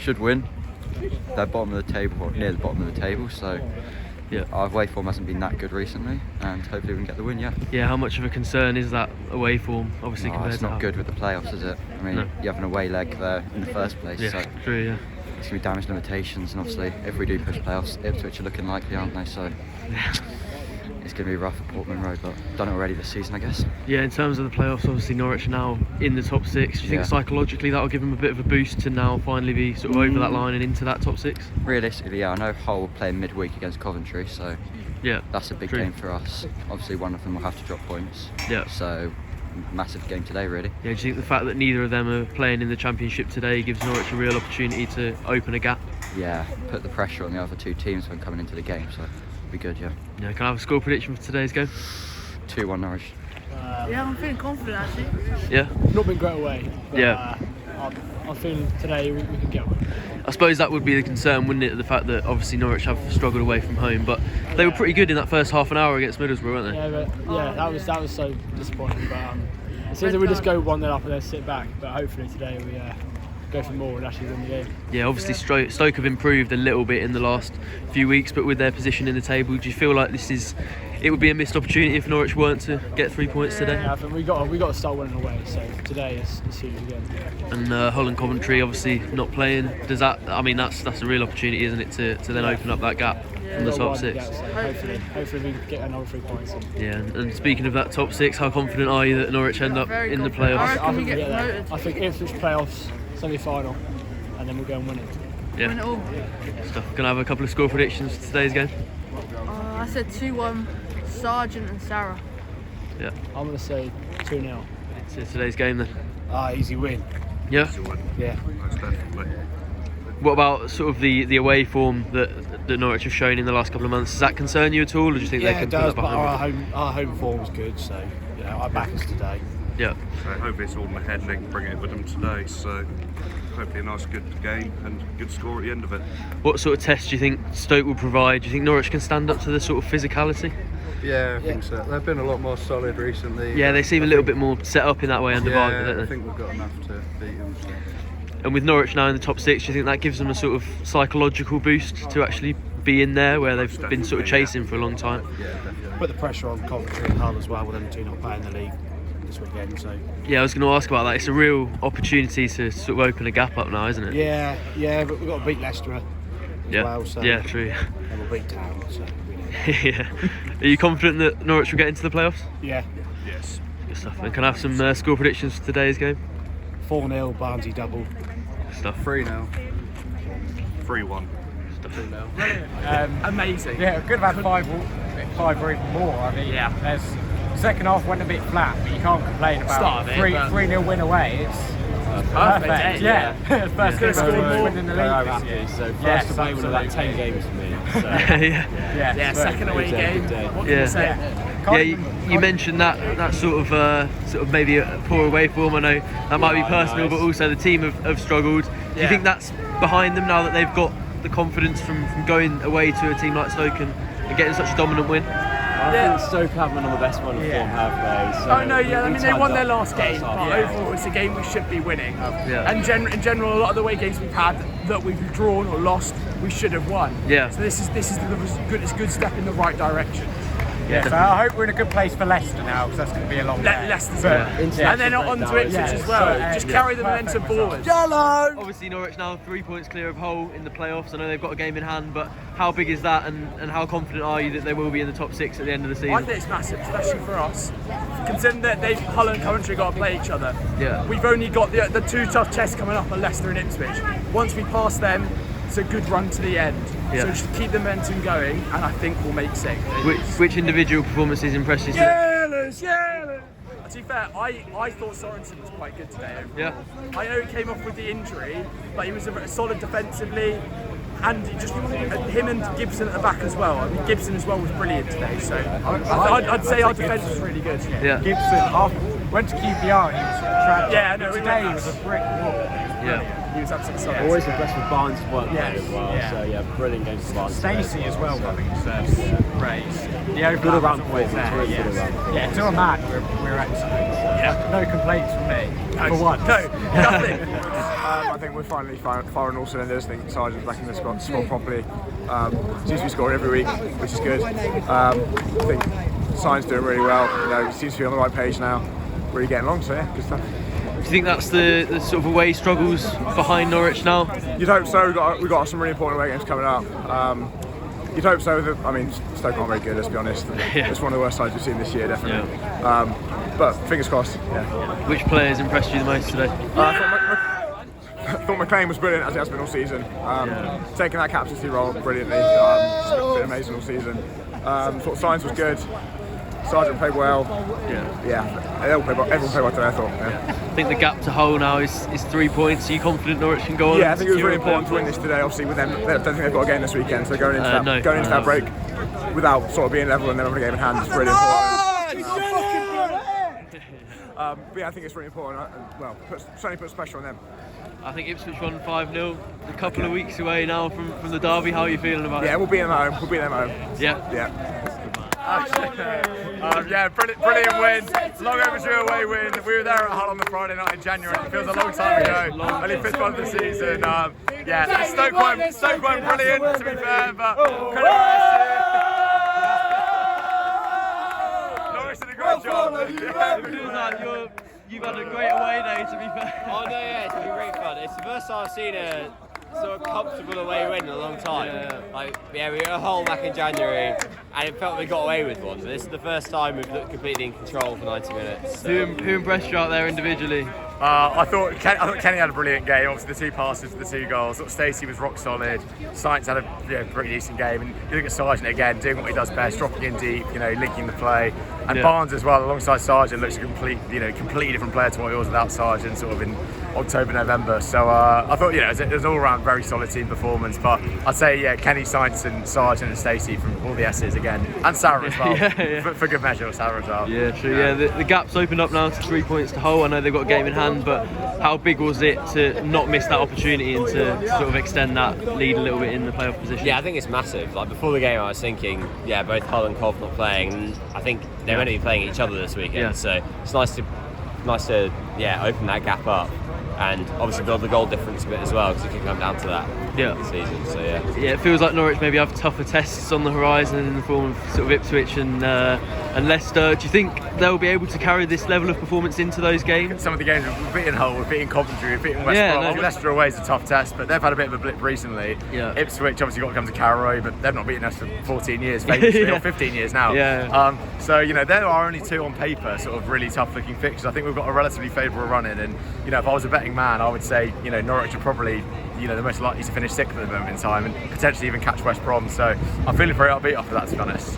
should win. They're bottom of the table, or near the bottom of the table, so yeah, our away form hasn't been that good recently, and hopefully we can get the win. Yeah, how much of a concern is that away form, obviously, compared it's to not good with the playoffs, is it? I mean, you have an away leg there in the first place, yeah, so true, yeah. it's going to be damage limitations, and obviously if we do push playoffs, Ipswich are looking likely, aren't they? So it's going to be rough at Portman Road, but done it already this season, I guess. Yeah, in terms of the playoffs, obviously Norwich are now in the top 6. Do you think psychologically that'll give them a bit of a boost to now finally be sort of over that line and into that top 6? Realistically, yeah, I know Hull will play midweek against Coventry, so yeah, that's a big game for us. Obviously one of them will have to drop points, so massive game today, really. Yeah, do you think the fact that neither of them are playing in the Championship today gives Norwich a real opportunity to open a gap? Yeah, put the pressure on the other two teams when coming into the game, so it'll be good, yeah. Yeah, can I have a score prediction for today's game? 2-1 Norwich. Yeah, I'm feeling confident actually. Yeah? Not been great away, but yeah. I'm feeling today we can get one. I suppose that would be the concern, wouldn't it? The fact that obviously Norwich have struggled away from home, but they were pretty good in that first half an hour against Middlesbrough, weren't they? Yeah, that was so disappointing. But it seems that we just go 1-0 up and then sit back. But hopefully today we go for more and actually win the game. Yeah, obviously Stoke have improved a little bit in the last few weeks, but with their position in the table, do you feel like it would be a missed opportunity if Norwich weren't to get 3 points today? Yeah, I think we got to start winning away. So today is huge again. And Hull and Coventry obviously not playing. Does that? I mean, that's a real opportunity, isn't it, to then open up that gap from the top 6? Gap, so hopefully we can get another 3 points. Yeah, and speaking of that top 6, how confident are you that Norwich end up in the playoffs? I reckon we get promoted. I think Ipswich playoffs, semi-final, and then we'll go and win it. Yeah. Win it all. Stuff. Can I have a couple of score predictions for today's game? I said 2-1. Sargent and Sarah. Yeah. I'm going to say 2-0. So today's game then? Easy win. Yeah? Yeah. Most definitely. What about sort of the away form that Norwich have shown in the last couple of months? Does that concern you at all, or do you think they can it does, put but that behind our home form's good, so our back is today. Yeah. So hopefully it's all in the head and they can bring it with them today. So hopefully a nice good game and good score at the end of it. What sort of test do you think Stoke will provide? Do you think Norwich can stand up to the sort of physicality? Yeah, I think so. They've been a lot more solid recently. Yeah, they seem a little bit more set up in that way under Wagner, don't they? I think we've got enough to beat them. So. And with Norwich now in the top 6, do you think that gives them a sort of psychological boost to actually be in there where they've been sort of chasing for a long time? Yeah, definitely. Put the pressure on Coventry and Hull as well, with them two not playing the league this weekend. So yeah, I was going to ask about that. It's a real opportunity to sort of open a gap up now, isn't it? Yeah, but we've got to beat Leicester as well. So yeah, true. And we'll beat Town. So yeah. Are you confident that Norwich will get into the playoffs? yeah, Yes. Good stuff. And can I have some score predictions for today's game? 4-0 Barnsley double. Good stuff. 3-0. 3-1. Amazing. Yeah, could have had five or even more. I mean, there's second half went a bit flat, but you can't complain about 3-0 win away. It's perfect. Yeah, first good score more than the league this year. So first away was like 10 games for me. So. yeah, second away game. What can you say? Yeah, you mentioned that sort of maybe a poor away form. I know that might be personal, but also the team have struggled. Do you think that's behind them now that they've got the confidence from going away to a team like Stoke and getting such a dominant win? I think Stoke haven't been on the best run of form, have they? So I mean they won their last game, but overall it's a game we should be winning. And in general, a lot of the away games we've had that we've drawn or lost, we should have won. Yeah. So this is a good step in the right direction. Yeah, so I hope we're in a good place for Leicester now, because that's going to be a long day. Leicester's and then on to Ipswich as well. Just carry the momentum forward. Obviously Norwich now 3 points clear of Hull in the playoffs. I know they've got a game in hand, but how big is that, and how confident are you that they will be in the top 6 at the end of the season? I think it's massive, especially for us. Considering that Hull and Coventry got to play each other. Yeah. We've only got the two tough tests coming up are Leicester and Ipswich. Once we pass them, it's a good run to the end. Yeah. So just keep the momentum going, and I think we'll make 6. Which individual performances impressed you? Yellows! To be fair, I thought Sorensen was quite good today overall. Yeah. I know he came off with the injury, but he was solid defensively, and just him and Gibson at the back as well. I mean, Gibson as well was brilliant today, so I'd say our defence was really good. Yeah. Gibson went to QPR and he was trapped. Yeah, no, today was a brick wall. Yeah. He was absolutely solid. Always impressed with Barnes' work as well. Yeah. So yeah, brilliant game for Barnes. Stacey as well, I think deserves praise. The Good around overlap play. was there. Yeah, to a man, we're excellent. So. Yeah. No complaints from me. For once. No, nothing. I think we're finally firing all cylinders. I think Sargent's back in the squad properly. Seems to be scoring every week, which is good. I think Sign's doing really well. He seems to be on the right page now. Really getting along, so yeah, good stuff. Do you think that's the sort of away struggles behind Norwich now? You'd hope so. We've got some really important away games coming up. You'd hope so. Stoke aren't very good, let's be honest. Yeah. It's one of the worst sides we've seen this year, definitely. Yeah. But fingers crossed, yeah. Which players impressed you the most today? I thought McLean was brilliant, as he has been all season. Taking that captaincy role brilliantly. It's been amazing all season. Thought Signs was good. Sargent played well. Everyone played well today, I thought. Yeah. I think the gap to Hull now is 3 points. Are you confident Norwich can go on? Yeah, I think it was really important to win this today. Obviously, with them, I don't think they've got a game this weekend, so going into that break without sort of being level and then having a game in hand is really important. But yeah, I think it's really important. Certainly puts pressure on them. I think Ipswich won 5-0. A couple of weeks away now from the derby. How are you feeling about it? Yeah, we'll beat them at home. Yeah. Brilliant win. Long overdue away win. We were there at Hull on the Friday night in January. It feels a long time ago. Only 5th one of the season. Stoke won brilliant, to be fair, but credit Norwich did a great job. You've had a great away day, to be fair. Oh no, yeah, it's been great fun. It's the first time I've seen a sort of comfortable away win in a long time. We were at Hull back in January, and it felt we got away with one. But this is the first time we've looked completely in control for 90 minutes. So. Who impressed you out there individually? I thought Kenny had a brilliant game. Obviously, the 2 passes for the 2 goals. I thought Stacey was rock solid. Sainz had a pretty decent game. And you look at Sargent again, doing what he does best, dropping in deep, linking the play. And Barnes as well, alongside Sargent, looks a completely different player to what he was without Sargent, sort of in October, November. So I thought, it was an all-round very solid team performance. But I'd say, Kenny, Sainz, and Sargent and Stacey from all the S's again, and Sarah as well. For good measure, Sarah as well. Yeah, true. Yeah, the gap's opened up now to 3 points to Hull. I know they've got a game in hand, but how big was it to not miss that opportunity and to sort of extend that lead a little bit in the playoff position? Yeah, I think it's massive. Like before the game, I was thinking, both Hull and Cov not playing. And I think they're meant to be playing each other this weekend, so it's nice to open that gap up. And obviously build the goal difference a bit as well, because it can come down to that this season. So yeah, it feels like Norwich maybe have tougher tests on the horizon in the form of sort of Ipswich and Leicester. Do you think they'll be able to carry this level of performance into those games? Some of the games we've beaten Hull, we've beaten Coventry, we've beaten West Brom. Leicester away is a tough test, but they've had a bit of a blip recently. Ipswich obviously got to come to Canaries, but they've not beaten us for 14 years, famously, or 15 years now. So there are only 2 on paper, sort of really tough looking fixtures. I think we've got a relatively favourable run in, and if I was a betting man, I would say Norwich are probably the most likely to finish 6th at the moment in time and potentially even catch West Brom. So I'm feeling very upbeat after that, to be honest.